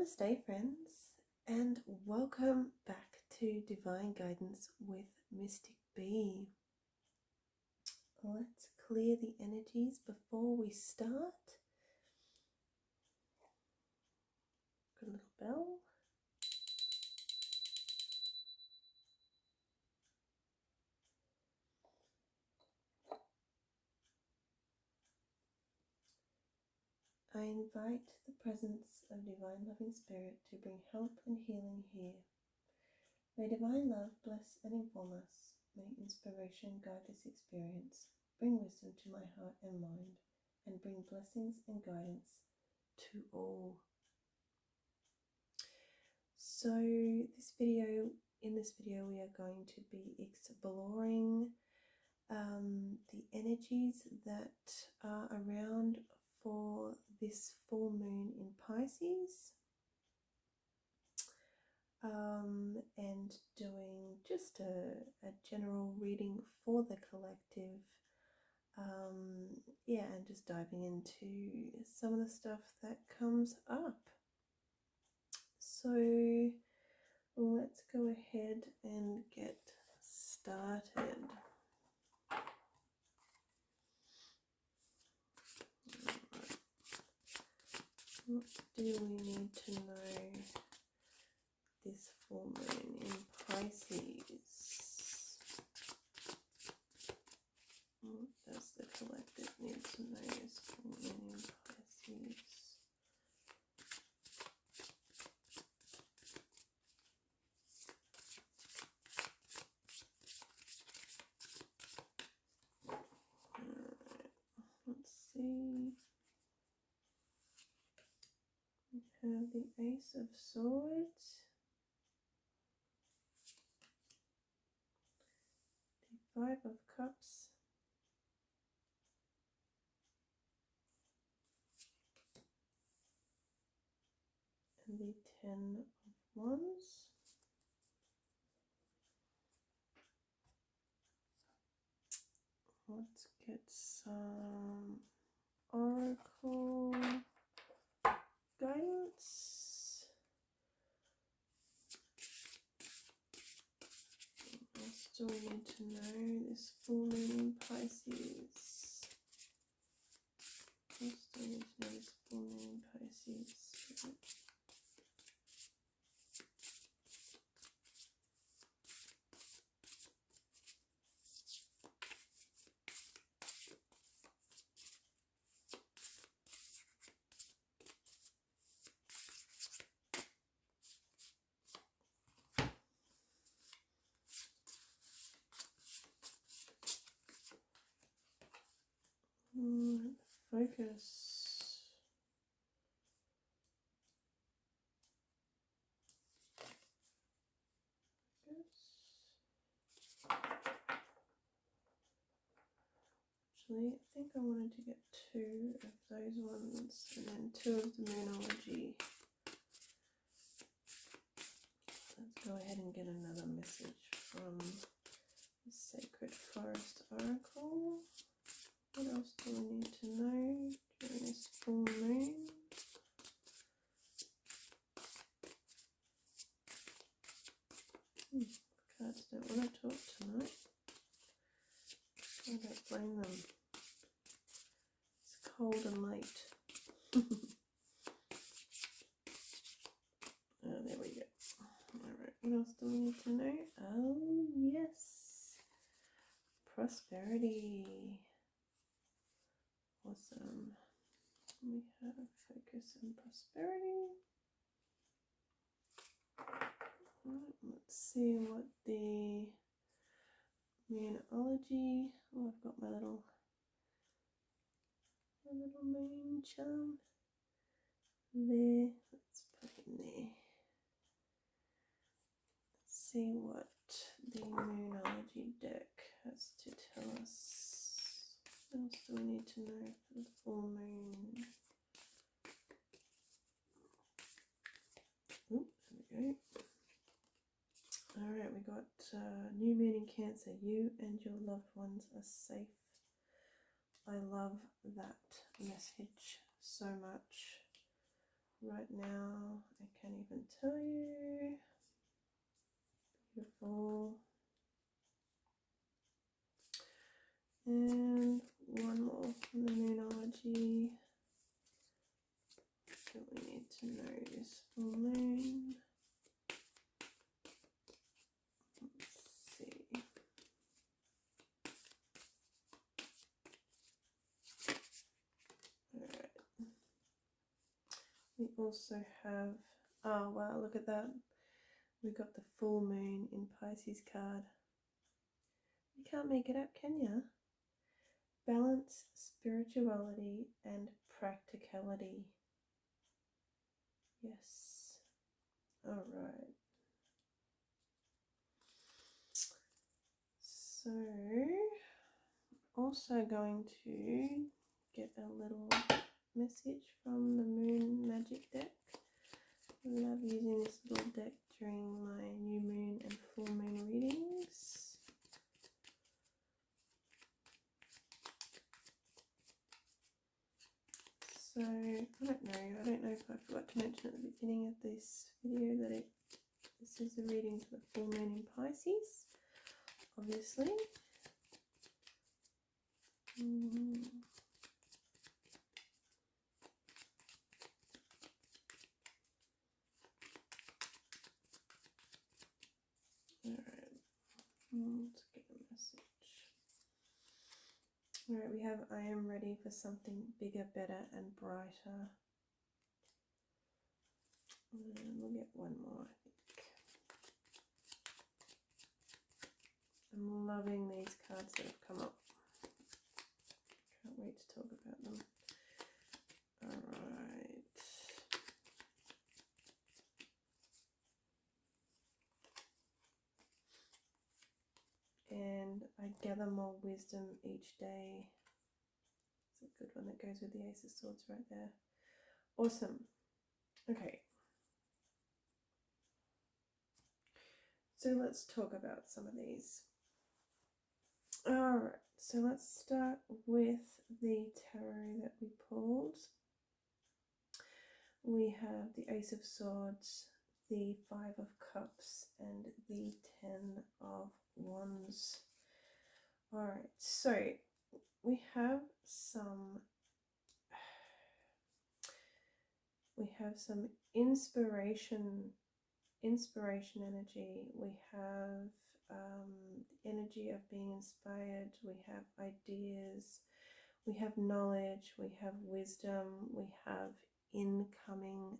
Namaste friends, and welcome back to Divine Guidance with Mystic B. Let's clear the energies before we start. Got a little bell. I invite the presence of Divine Loving Spirit to bring help and healing here. May Divine Love bless and inform us. May inspiration guide this experience, bring wisdom to my heart and mind, and bring blessings and guidance to all. So in this video we are going to be exploring the energies that are around for this full moon in Pisces, and doing just a general reading for the collective, and just diving into some of the stuff that comes up. So let's go ahead and get started. What do we need to know this full moon in Pisces? What does the collective need to know this full moon in Pisces? Let's see. We have the Ace of Swords, the Five of Cups, and the Ten of Wands. Let's get some oracle guidance. What else do we need to know this full moon in Pisces? What else do we need to know this full moon in Pisces? Focus. Actually, I think I wanted to get two of those ones and then two of the Moonology. Let's go ahead and get another message from the Sacred Forest Oracle. What else do we need to know during this full moon? Cards don't want to talk tonight. I don't blame them. It's cold and late. Oh, there we go. Alright, what else do we need to know? Oh, yes. Prosperity. Awesome. We have focus and prosperity. Right, let's see what the Moonology. Oh, I've got my little moon charm there. Let's put it in there. Let's see what the Moonology deck has to tell us. What else do we need to know for the full moon? Oh, there we go. Alright, we got new moon in Cancer. You and your loved ones are safe. I love that message so much. right now. I can't even tell you. Beautiful. And one more from the Moonology. Do we need to know this full moon? Let's see. Alright. We also have, oh wow, look at that. We got the full moon in Pisces card. You can't make it up, can you? Balance, spirituality, and practicality. Yes. All right. So, also going to get a little message from the Moon Magic deck. I love using this little deck during my new moon and full moon readings. So, I don't know if I forgot to mention at the beginning of this video that this is a reading for the full moon in Pisces, obviously. Alright, let's get a message. Alright, we have I am ready for something bigger, better, and brighter. And we'll get one more, I think. I'm loving these cards that have come up. Can't wait to talk about them. Alright. And I gather more wisdom each day. It's a good one that goes with the Ace of Swords right there. Awesome. Okay. So let's talk about some of these. Alright, so let's start with the tarot that we pulled. We have the Ace of Swords, the Five of Cups, and the Ten of Wands. Alright, so we have some inspiration energy. We have the energy of being inspired. We have ideas. We have knowledge. We have wisdom. We have incoming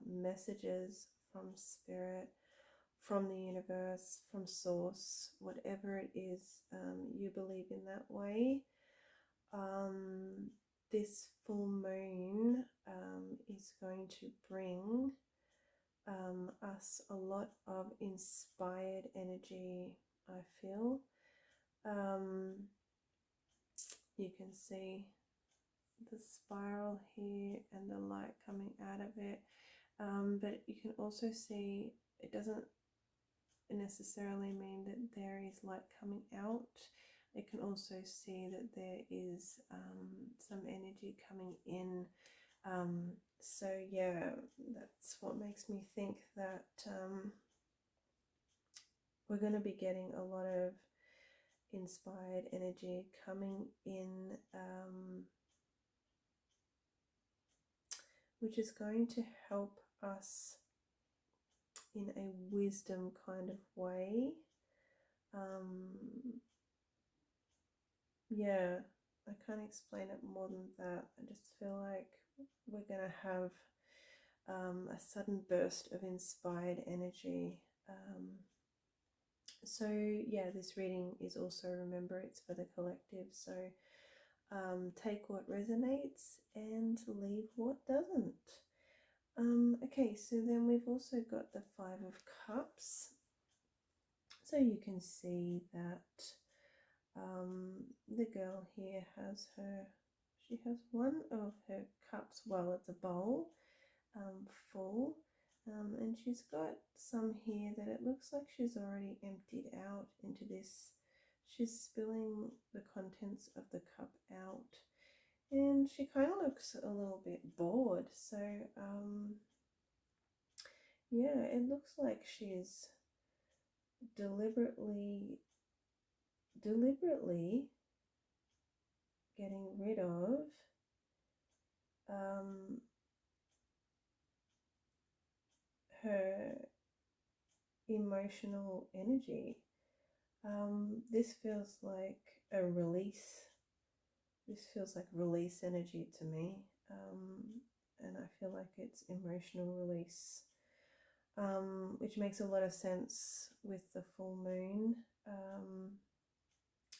messages from spirit, from the universe, from source, whatever it is you believe in that way. This full moon is going to bring us a lot of inspired energy, I feel. You can see the spiral here and the light coming out of it, but you can also see it doesn't necessarily mean that there is light coming out. I can also see that there is some energy coming in. So yeah, that's what makes me think that we're going to be getting a lot of inspired energy coming in, which is going to help us in a wisdom kind of way. Yeah, I can't explain it more than that. I just feel like we're going to have a sudden burst of inspired energy. So yeah, this reading is also, remember, it's for the collective, so take what resonates and leave what doesn't. Okay, so then we've also got the Five of Cups. So you can see that the girl here has she has one of her cups, well, it's a bowl full, and she's got some here that it looks like she's already emptied out into this. She's spilling the contents of the cup out And she kind of looks a little bit bored. So, yeah, it looks like she's deliberately getting rid of her emotional energy. This feels like a release. This feels like release energy to me. And I feel like it's emotional release, which makes a lot of sense with the full moon,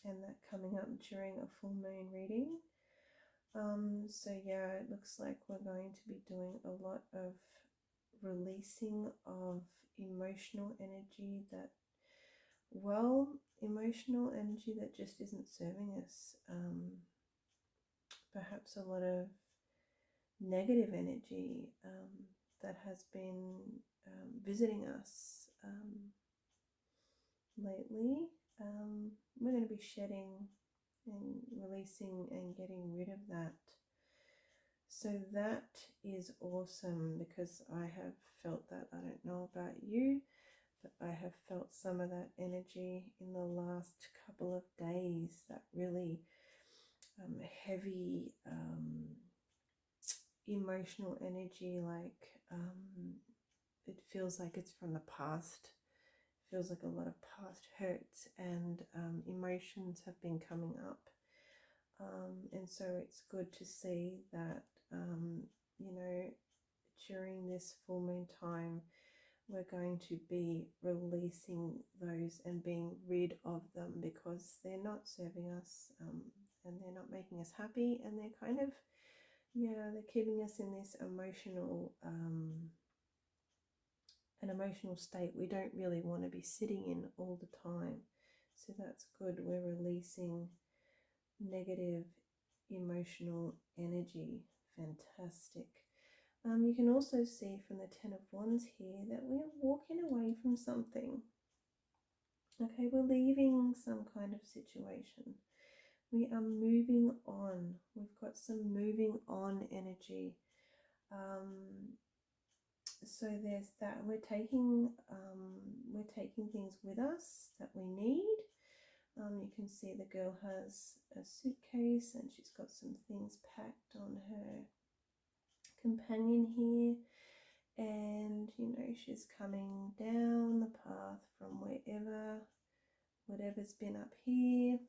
and that coming up during a full moon reading. So yeah, it looks like we're going to be doing a lot of releasing of emotional energy that, well, emotional energy that just isn't serving us. Perhaps a lot of negative energy that has been visiting us lately. We're going to be shedding and releasing and getting rid of that. So that is awesome, because I have felt that. I don't know about you, but I have felt some of that energy in the last couple of days, that really heavy emotional energy, like it feels like it's from the past. It feels like a lot of past hurts and emotions have been coming up. And so it's good to see that, you know, during this full moon time, we're going to be releasing those and being rid of them, because they're not serving us, and they're not making us happy, and they're kind of, yeah, they're keeping us in this emotional, an emotional state we don't really want to be sitting in all the time. So that's good. We're releasing negative emotional energy. Fantastic. You can also see from the Ten of Wands here that we are walking away from something. Okay, we're leaving some kind of situation. We are moving on. We've got some moving on energy. So there's that. We're taking things with us that we need. You can see the girl has a suitcase and she's got some things packed on her companion here, and you know, she's coming down the path from whatever's been up here.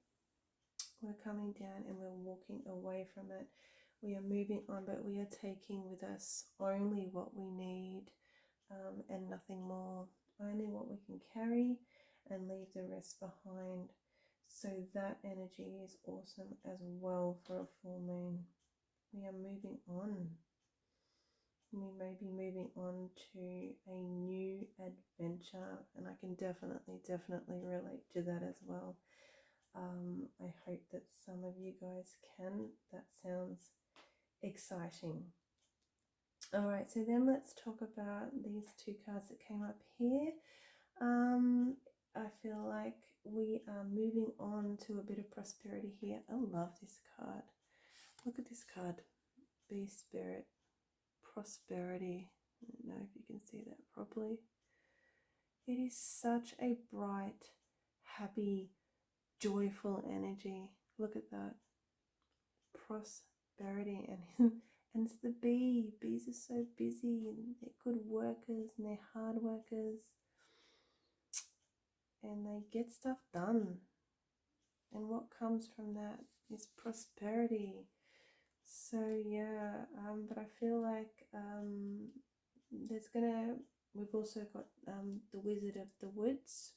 We're coming down and we're walking away from it. We are moving on, but we are taking with us only what we need, and nothing more. Only what we can carry, and leave the rest behind. So that energy is awesome as well for a full moon. We are moving on. We may be moving on to a new adventure, and I can definitely relate to that as well. I hope that some of you guys can. That sounds exciting. All right, so then let's talk about these two cards that came up here. I feel like we are moving on to a bit of prosperity here. I love this card. Look at this card. Be Spirit. Prosperity. I don't know if you can see that properly. It is such a bright, happy, joyful energy. Look at that. Prosperity. And and it's the bee. Bees are so busy, and they're good workers and they're hard workers, and they get stuff done. And what comes from that is prosperity. So yeah, but I feel like we've also got the Wizard of the Woods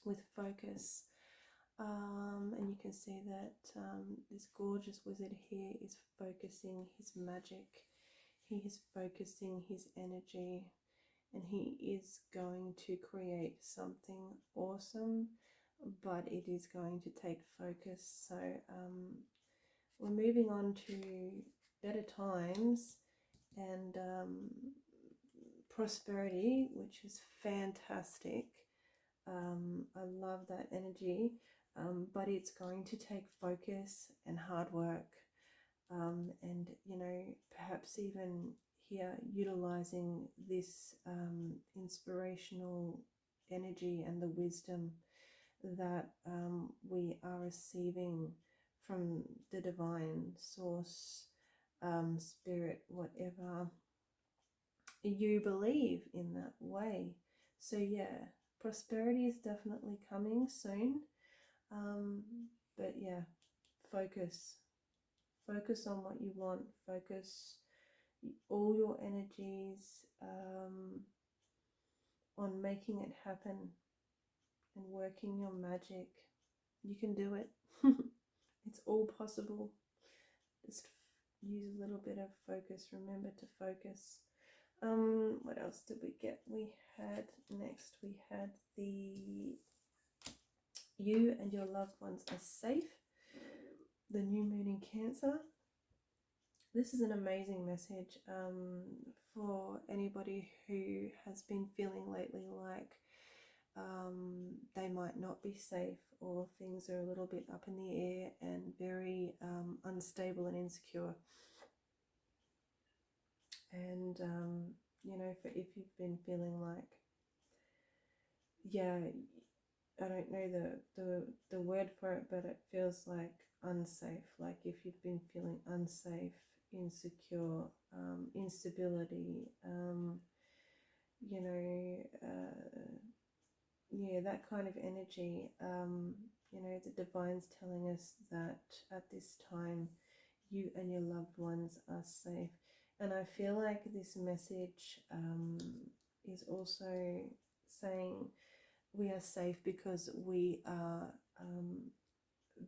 with focus. And you can see that this gorgeous wizard here is focusing his magic. He is focusing his energy, and he is going to create something awesome, but it is going to take focus. So we're moving on to better times and prosperity, which is fantastic. I love that energy, but it's going to take focus and hard work. and perhaps even here utilizing this inspirational energy and the wisdom that we are receiving from the divine source, spirit, whatever you believe in that way. So yeah, prosperity is definitely coming soon, but yeah, focus on what you want, focus all your energies on making it happen and working your magic. You can do it. It's all possible. Just use a little bit of focus. Remember to focus. What else did we get? We had the you and your loved ones are safe. The new moon in Cancer. This is an amazing message for anybody who has been feeling lately like they might not be safe, or things are a little bit up in the air and very unstable and insecure. And for if you've been feeling like, yeah, I don't know the word for it, but it feels like unsafe. Like if you've been feeling unsafe, insecure, instability, yeah, that kind of energy. The divine's telling us that at this time you and your loved ones are safe. And I feel like this message is also saying we are safe because we are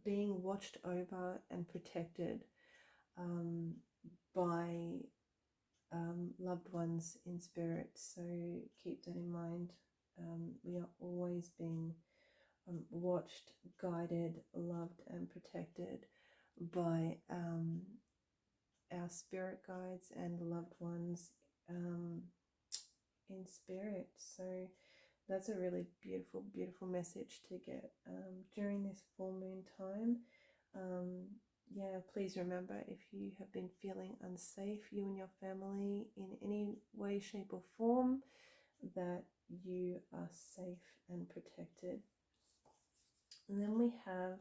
being watched over and protected by loved ones in spirit. So keep that in mind. We are always being watched, guided, loved and protected by our spirit guides and loved ones in spirit. So that's a really beautiful, beautiful message to get during this full moon time. Yeah, please remember, if you have been feeling unsafe, you and your family, in any way, shape or form, that you are safe and protected. And then we have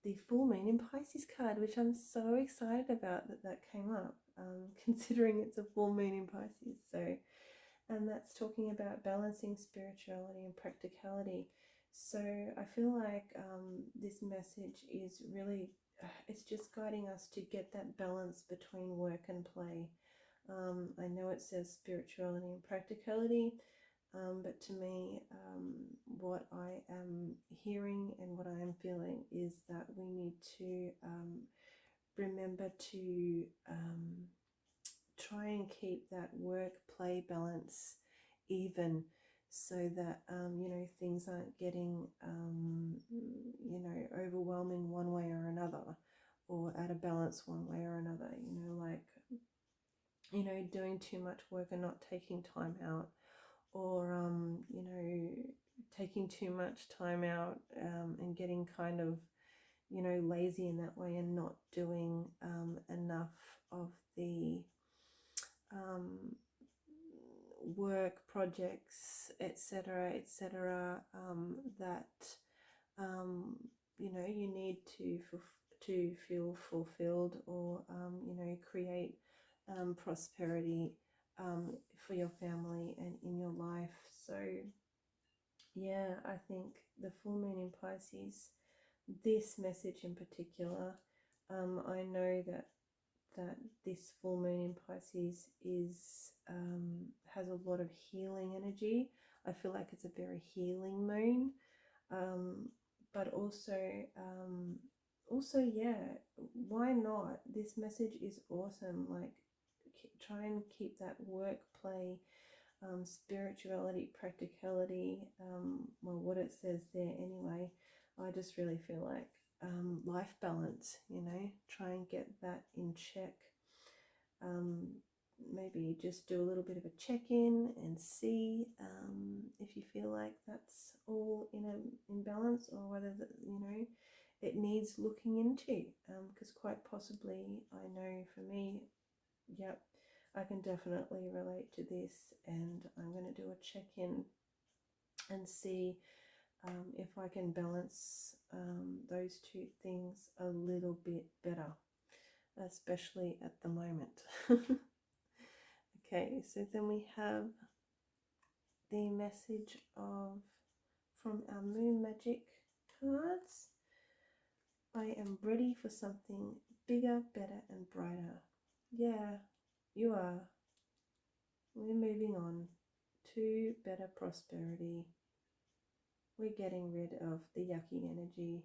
the full moon in Pisces card, which I'm so excited about that came up, considering it's a full moon in Pisces. So, and that's talking about balancing spirituality and practicality. So I feel like this message is really, it's just guiding us to get that balance between work and play. I know it says spirituality and practicality, but to me, what I am hearing and what I am feeling is that we need to remember to try and keep that work-play balance even, so that things aren't getting overwhelming one way or another, or out of balance one way or another. Doing too much work and not taking time out, or taking too much time out and getting kind of lazy in that way, and not doing enough of the work projects, etc., that you need to feel fulfilled, or create prosperity for your family and in your life. So yeah, I think the full moon in Pisces, this message in particular, I know that this full moon in Pisces has a lot of healing energy. I feel like it's a very healing moon, but also yeah, why not? This message is awesome. Like, try and keep that work, play, spirituality, practicality, well, what it says there anyway. I just really feel like life balance, try and get that in check. Maybe just do a little bit of a check-in and see if you feel like that's all in balance, or whether it needs looking into, because quite possibly, I know for me, yep, I can definitely relate to this, and I'm going to do a check-in and see if I can balance those two things a little bit better, especially at the moment. Okay, so then we have the message from our Moon Magic cards. I am ready for something bigger, better, and brighter. Yeah, you are. We're moving on to better prosperity. We're getting rid of the yucky energy.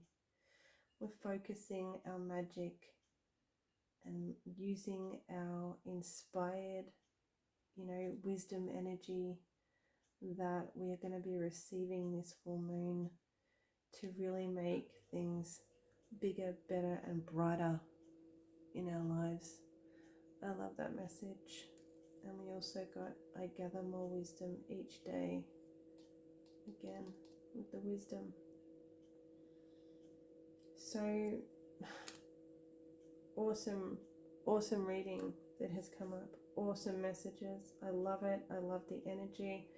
We're focusing our magic and using our inspired, wisdom energy that we are going to be receiving this full moon to really make things bigger, better, and brighter in our lives. I love that message. And we also got, I gather more wisdom each day. Again, with the wisdom. So awesome reading that has come up. Awesome messages. I love it. I love the energy.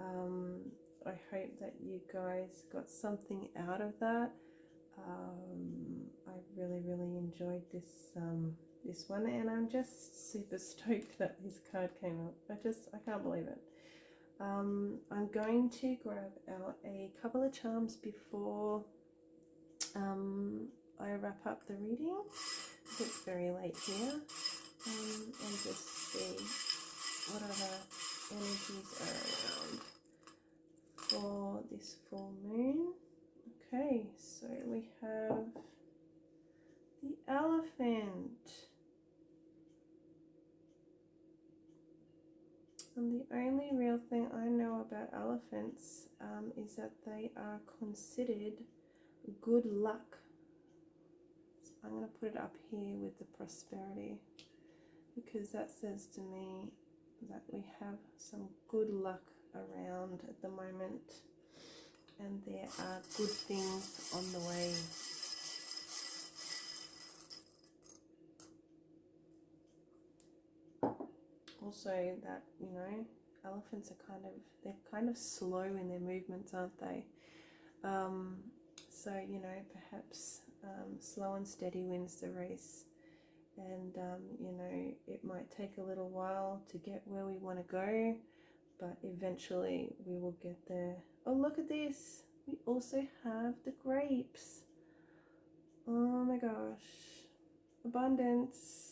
I hope that you guys got something out of that. I really enjoyed this this one, and I'm just super stoked that this card came up. I can't believe it. I'm going to grab out a couple of charms before I wrap up the reading. It's very late here, and just see what other energies are around for this full moon. Okay, so we have the elephant. And the only real thing I know about elephants is that they are considered good luck. So I'm going to put it up here with the prosperity, because that says to me that we have some good luck around at the moment, and there are good things on the way. Also that, elephants are they're kind of slow in their movements, aren't they? So, perhaps slow and steady wins the race. And, it might take a little while to get where we want to go, but eventually we will get there. Oh, look at this. We also have the grapes. Oh my gosh. Abundance.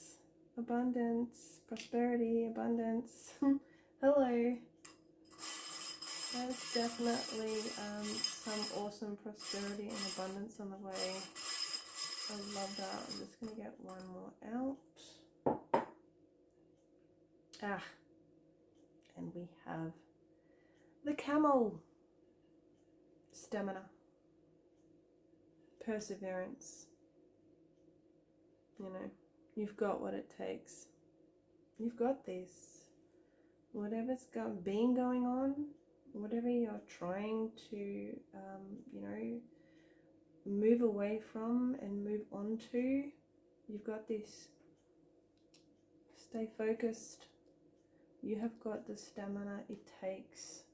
Abundance, prosperity, abundance. Hello. There's definitely some awesome prosperity and abundance on the way. I love that. I'm just going to get one more out. And we have the camel. Stamina. Perseverance. You've got what it takes. You've got this. Whatever's been going on, whatever you're trying to, move away from and move on to, you've got this. Stay focused. You have got the stamina it takes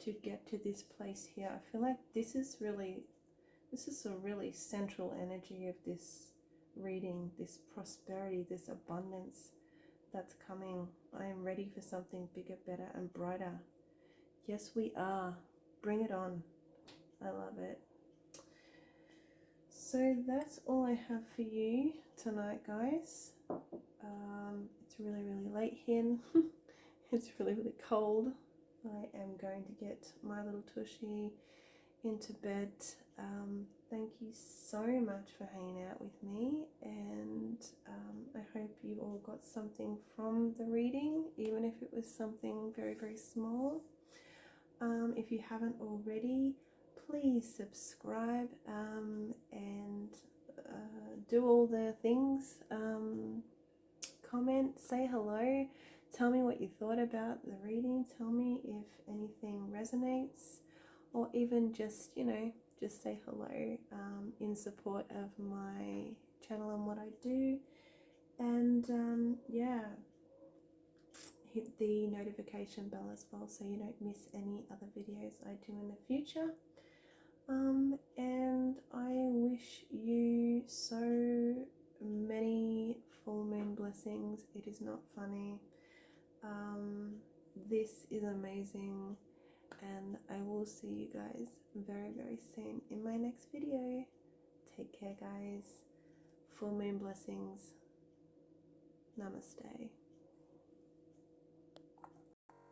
to get to this place here. I feel like this is a really central energy of this reading, this prosperity, this abundance that's coming. I am ready for something bigger, better, and brighter. Yes, we are. Bring it on. I love it. So that's all I have for you tonight, guys. It's really late here. It's really cold. I am going to get my little tushy into bed. Thank you so much for hanging out with me, and I hope you all got something from the reading, even if it was something very small. If you haven't already, please subscribe and do all the things. Comment, say hello, tell me what you thought about the reading, tell me if anything resonates, or even just, just say hello in support of my channel and what I do. And yeah, hit the notification bell as well so you don't miss any other videos I do in the future. And I wish you so many full moon blessings. It is not funny. This is amazing, and I will see you guys very, very soon in my next video. Take care, guys. Full moon blessings. Namaste.